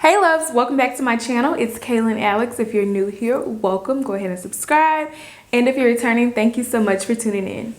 Hey loves, welcome back to my channel. It's Kaylan Alex. If you're new here, welcome. Go ahead and subscribe. And if you're returning, thank you so much for tuning in.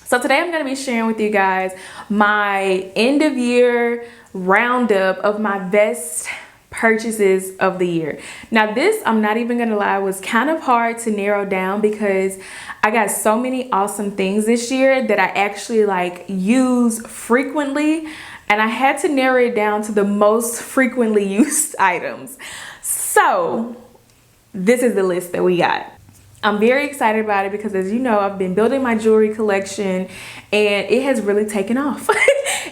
So today I'm going to be sharing with you guys my end of year roundup of my best purchases of the year. Now this, I'm not even gonna lie, was kind of hard to narrow down because I got so many awesome things this year that I actually use frequently, and I had to narrow it down to the most frequently used items. So this is the list that we got. I'm very excited about it because, as you know, I've been building my jewelry collection and it has really taken off.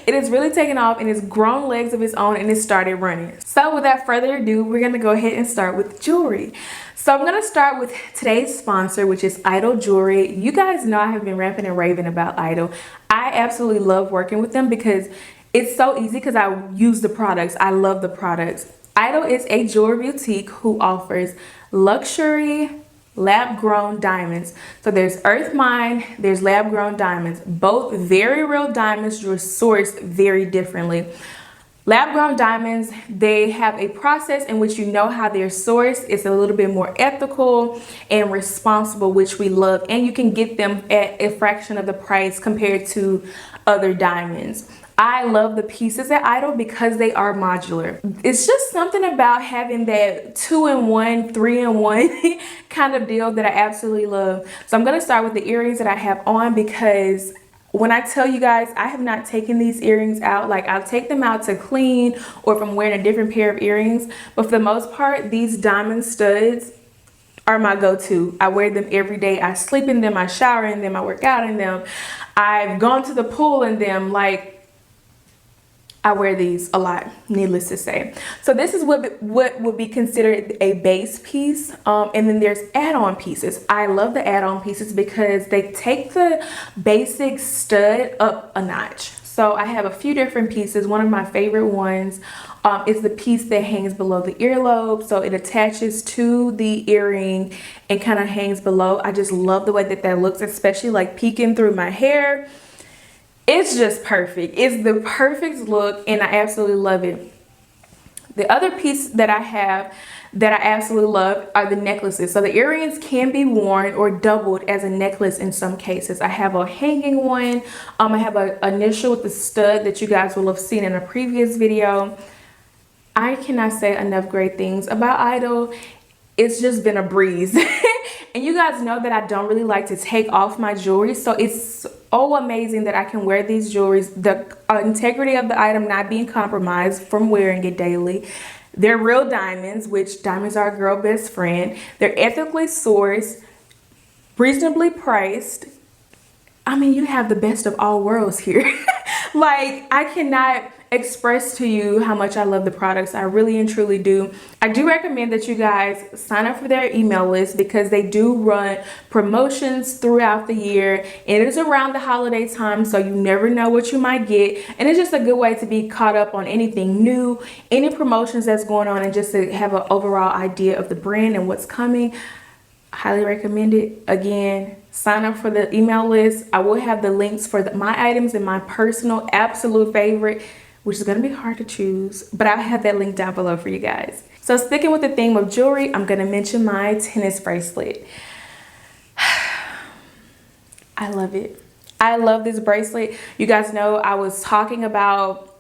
It has really taken off and it's grown legs of its own and it started running. So without further ado, we're going to go ahead and start with jewelry. So I'm going to start with today's sponsor, which is Idol Jewelry. You guys know I have been ranting and raving about Idol. I absolutely love working with them because it's so easy because I use the products. I love the products. Idol is a jewelry boutique who offers luxury lab-grown diamonds. So there's earth mine, there's lab-grown diamonds, both very real diamonds, sourced very differently. Lab-grown diamonds, they have a process in which you know how they're sourced. It's a little bit more ethical and responsible, which we love, and you can get them at a fraction of the price compared to other diamonds. I love the pieces at Idol because they are modular. It's just something about having that 2-in-1, 3-in-1 kind of deal that I absolutely love. So I'm going to start with the earrings that I have on because when I tell you guys, I have not taken these earrings out. Like, I'll take them out to clean or if I'm wearing a different pair of earrings. But for the most part, these diamond studs are my go-to. I wear them every day. I sleep in them, I shower in them, I work out in them. I've gone to the pool in them. Like, I wear these a lot, needless to say. So this is what would be considered a base piece. And then there's add-on pieces. I love the add-on pieces because they take the basic stud up a notch. So I have a few different pieces. One of my favorite ones is the piece that hangs below the earlobe. So it attaches to the earring and kind of hangs below. I just love the way that that looks, especially like peeking through my hair. It's just perfect. It's the perfect look and I absolutely love it. The other piece that I have that I absolutely love are the necklaces. So the earrings can be worn or doubled as a necklace in some cases. I have a hanging one. I have an initial with the stud that you guys will have seen in a previous video. I cannot say enough great things about Idol. It's just been a breeze. And you guys know that I don't really like to take off my jewelry. So it's so amazing that I can wear these jewelries. The integrity of the item not being compromised from wearing it daily. They're real diamonds, which diamonds are a girl best friend. They're ethically sourced, reasonably priced. I mean, you have the best of all worlds here. Like, I cannot express to you how much I love the products. I really and truly do. I do recommend that you guys sign up for their email list because they do run promotions throughout the year. It is around the holiday time, so you never know what you might get. And it's just a good way to be caught up on anything new, any promotions that's going on, and just to have an overall idea of the brand and what's coming. Highly recommend it. Again, sign up for the email list. I will have the links for my items and my personal absolute favorite, which is going to be hard to choose, but I'll have that link down below for you guys. So sticking with the theme of jewelry, I'm going to mention my tennis bracelet. I love it. I love this bracelet. You guys know I was talking about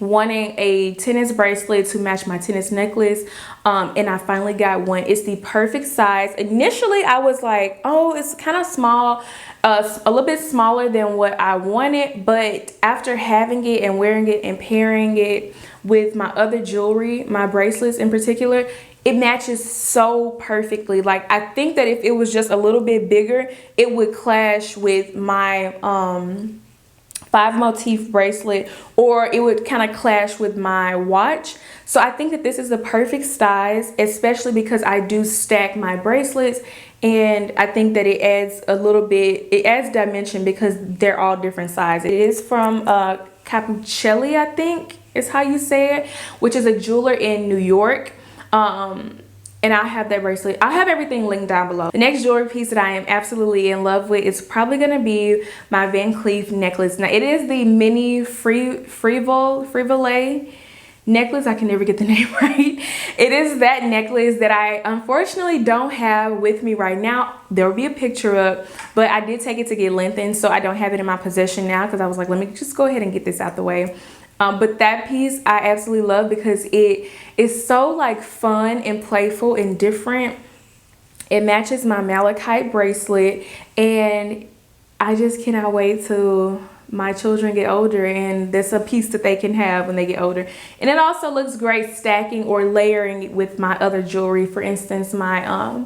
wanting a tennis bracelet to match my tennis necklace, and I finally got one. It's the perfect size. Initially I was like, oh, it's kind of small, a little bit smaller than what I wanted, but after having it and wearing it and pairing it with my other jewelry, my bracelets in particular, it matches so perfectly. Like, I think that if it was just a little bit bigger, it would clash with my 5-motif bracelet, or it would kind of clash with my watch. So I think that this is the perfect size, especially because I do stack my bracelets, and I think that it adds a little bit, it adds dimension because they're all different sizes. It is from Capuchelli, I think is how you say it, which is a jeweler in New York. and I have that bracelet. I'll have everything linked down below. The next jewelry piece that I am absolutely in love with is probably gonna be my Van Cleef necklace. Now it is the mini frivole necklace. I can never get the name right. It is that necklace that I unfortunately don't have with me right now. There will be a picture up, but I did take it to get lengthened, so I don't have it in my possession now because I was like, let me just go ahead and get this out the way. But that piece I absolutely love because it is so like fun and playful and different. It matches my malachite bracelet, and I just cannot wait till my children get older and that's a piece that they can have when they get older. And it also looks great stacking or layering with my other jewelry. For instance, my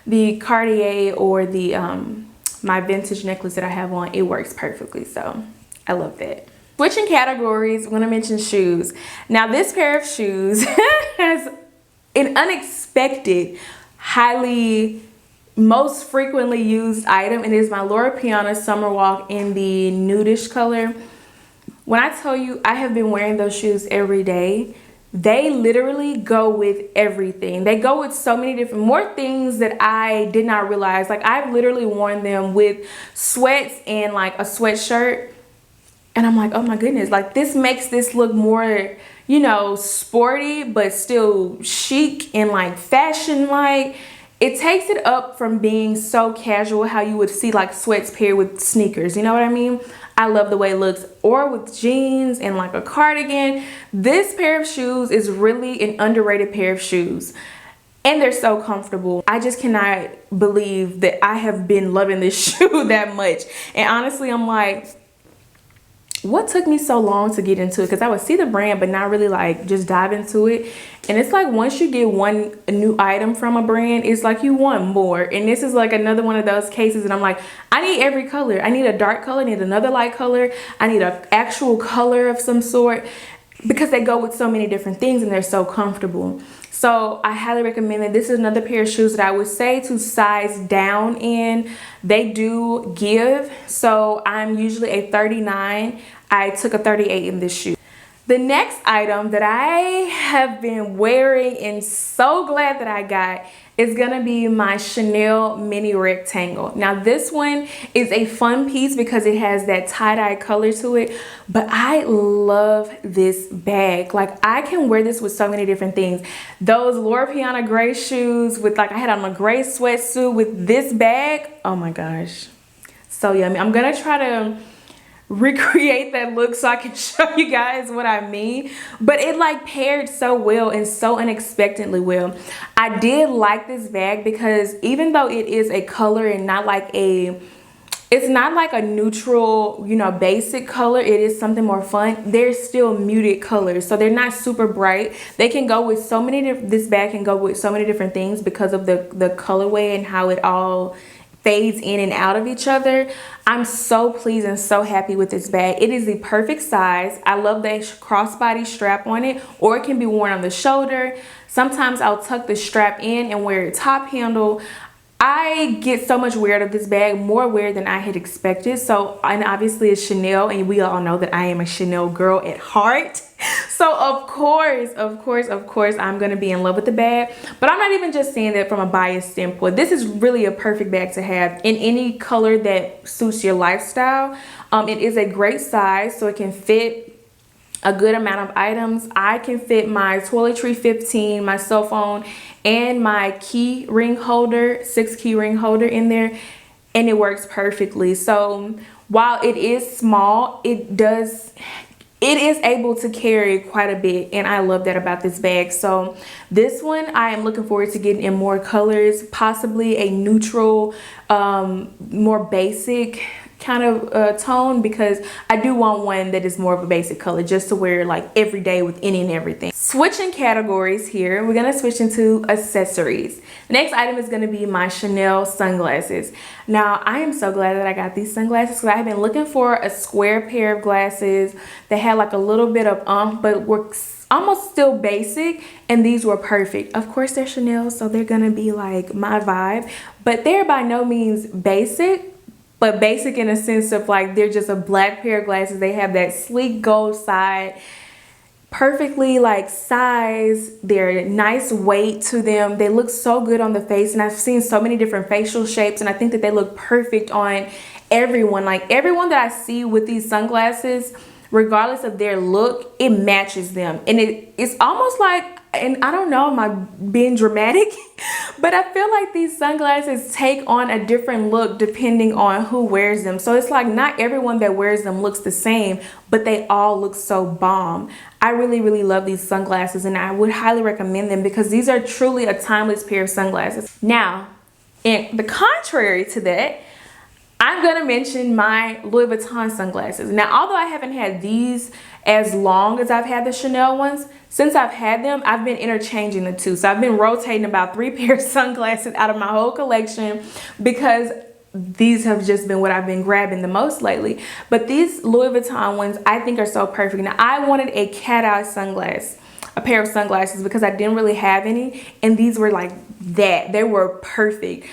the Cartier or the my vintage necklace that I have on, it works perfectly. So I love that. Switching categories, I'm gonna mention shoes. Now this pair of shoes has an unexpected, highly, most frequently used item. It is my Loro Piana Summer Walk in the nudish color. When I tell you I have been wearing those shoes every day, they literally go with everything. They go with so many different, more things that I did not realize. Like I've literally worn them with sweats and like a sweatshirt. And I'm like, oh my goodness, like this makes this look more, you know, sporty, but still chic and like fashion-like. It takes it up from being so casual, how you would see like sweats paired with sneakers, you know what I mean? I love the way it looks. Or with jeans and like a cardigan. This pair of shoes is really an underrated pair of shoes. And they're so comfortable. I just cannot believe that I have been loving this shoe that much. And honestly, I'm like, what took me so long to get into it? Because I would see the brand but not really like just dive into it. And it's like once you get one new item from a brand, it's like you want more. And this is like another one of those cases and I'm like, I need every color. I need a dark color, I need another light color, I need an actual color of some sort, because they go with so many different things and they're so comfortable. So I highly recommend it. This is another pair of shoes that I would say to size down in. They do give. So I'm usually a 39. I took a 38 in this shoe. The next item that I have been wearing and so glad that I got is gonna be my Chanel mini rectangle. Now this one is a fun piece because it has that tie-dye color to it, but I love this bag. Like I can wear this with so many different things. Those Loro Piana gray shoes with like, I had on a gray sweatsuit with this bag. Oh my gosh, so yummy. I'm gonna try to recreate that look so I can show you guys what I mean, but it like paired so well and so unexpectedly well. I did like this bag because even though it is a color and not like a, it's not like a neutral, you know, basic color, it is something more fun. They're still muted colors, so they're not super bright. They can go with so many this bag can go with so many different things because of the colorway and how it all fades in and out of each other. I'm so pleased and so happy with this bag. It is the perfect size. I love the crossbody strap on it, or it can be worn on the shoulder. Sometimes I'll tuck the strap in and wear a top handle. I get so much wear out of this bag, more wear than I had expected. So, and obviously it's Chanel, and we all know that I am a Chanel girl at heart. So of course, I'm gonna be in love with the bag. But I'm not even just saying that from a biased standpoint. This is really a perfect bag to have in any color that suits your lifestyle. It is a great size, so it can fit a good amount of items. I can fit my toiletry 15, my cell phone, and my key ring holder, 6 key ring holder in there, and it works perfectly. So while it is small, it is able to carry quite a bit, and I love that about this bag. So this one I am looking forward to getting in more colors, possibly a neutral, more basic kind of tone, because I do want one that is more of a basic color just to wear like every day with any and everything. Switching categories here, we're gonna switch into accessories. The next item is gonna be my Chanel sunglasses. Now I am so glad that I got these sunglasses because I have been looking for a square pair of glasses that had like a little bit of but were almost still basic, and these were perfect. Of course they're Chanel, so they're gonna be like my vibe, but they're by no means basic, but basic in a sense of like they're just a black pair of glasses. They have that sleek gold side, perfectly like sized. They're nice weight to them. They look so good on the face, and I've seen so many different facial shapes, and I think that they look perfect on everyone. Like everyone that I see with these sunglasses, regardless of their look, it matches them. And it's almost like, and I don't know, am I being dramatic? But I feel like these sunglasses take on a different look depending on who wears them. So it's like not everyone that wears them looks the same, but they all look so bomb. I really, really love these sunglasses, and I would highly recommend them because these are truly a timeless pair of sunglasses. Now, in the contrary to that, I'm gonna mention my Louis Vuitton sunglasses. Now, although I haven't had these as long as I've had the Chanel ones, since I've had them, I've been interchanging the two. So I've been rotating about 3 pairs of sunglasses out of my whole collection because these have just been what I've been grabbing the most lately. But these Louis Vuitton ones I think are so perfect. Now, I wanted a cat-eye sunglass, a pair of sunglasses, because I didn't really have any, and these were like that. They were perfect.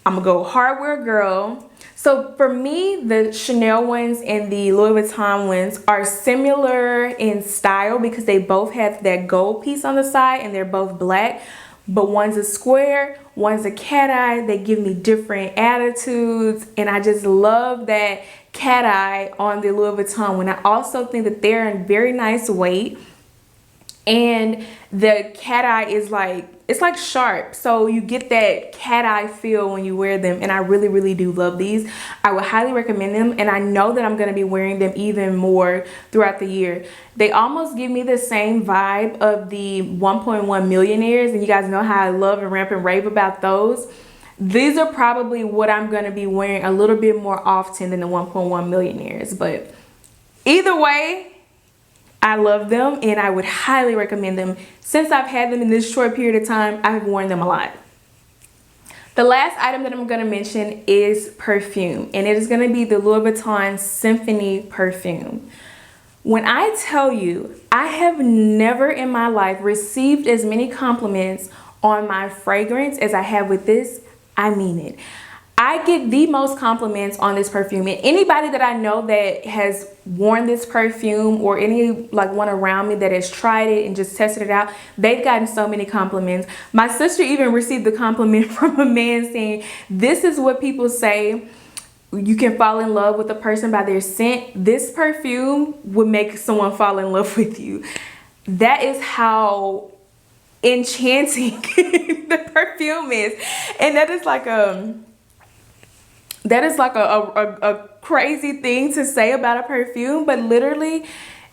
I'm gonna go hardware girl. So for me, the Chanel ones and the Louis Vuitton ones are similar in style because they both have that gold piece on the side and they're both black. But one's a square, one's a cat eye. They give me different attitudes, and I just love that cat eye on the Louis Vuitton one. I also think that they're in very nice weight, and the cat eye is like, it's like sharp, so you get that cat eye feel when you wear them, and I really, really do love these. I would highly recommend them, and I know that I'm going to be wearing them even more throughout the year. They almost give me the same vibe of the 1.1 Millionaires, and you guys know how I love and rant and rave about those. These are probably what I'm going to be wearing a little bit more often than the 1.1 Millionaires, but either way, I love them, and I would highly recommend them. Since I've had them in this short period of time, I've worn them a lot. The last item that I'm going to mention is perfume, and it is going to be the Louis Vuitton Symphony perfume. When I tell you, I have never in my life received as many compliments on my fragrance as I have with this, I mean it. I get the most compliments on this perfume, and anybody that I know that has worn this perfume, or any like one around me that has tried it and just tested it out, they've gotten so many compliments. My sister even received the compliment from a man saying, "This is what people say you can fall in love with a person by their scent. This perfume would make someone fall in love with you." That is how enchanting the perfume is, and that is like a crazy thing to say about a perfume, but literally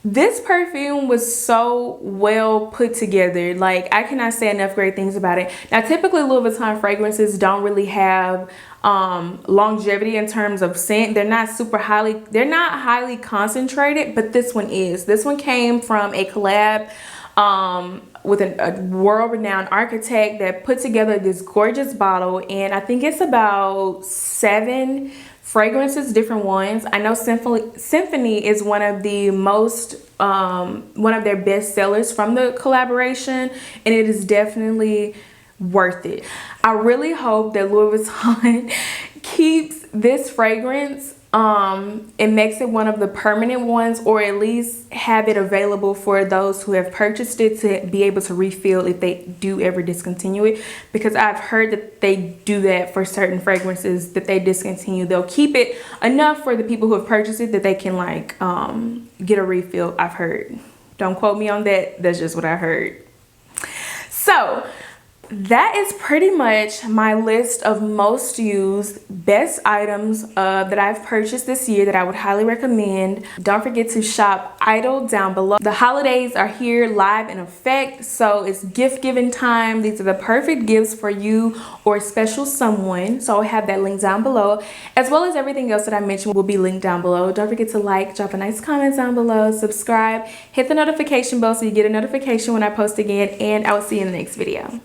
this perfume was so well put together. Like, I cannot say enough great things about it. Now, typically Louis Vuitton fragrances don't really have longevity in terms of scent. They're not highly concentrated, but this one is. This one came from a collab with a world-renowned architect that put together this gorgeous bottle, and I think it's about 7 fragrances, different ones. I know Symphony is one of the most one of their best sellers from the collaboration, and it is definitely worth it. I really hope that Louis Vuitton keeps this fragrance and makes it one of the permanent ones, or at least have it available for those who have purchased it to be able to refill if they do ever discontinue it, because I've heard that they do that for certain fragrances that they discontinue. They'll keep it enough for the people who have purchased it that they can like get a refill. I've heard. Don't quote me on that. That's just what I heard. So that is pretty much my list of most used best items that I've purchased this year that I would highly recommend. Don't forget to shop Idol down below. The holidays are here live in effect, so it's gift giving time. These are the perfect gifts for you or a special someone, so I'll have that link down below, as well as everything else that I mentioned will be linked down below. Don't forget to like, drop a nice comment down below, subscribe, hit the notification bell so you get a notification when I post again, and I will see you in the next video.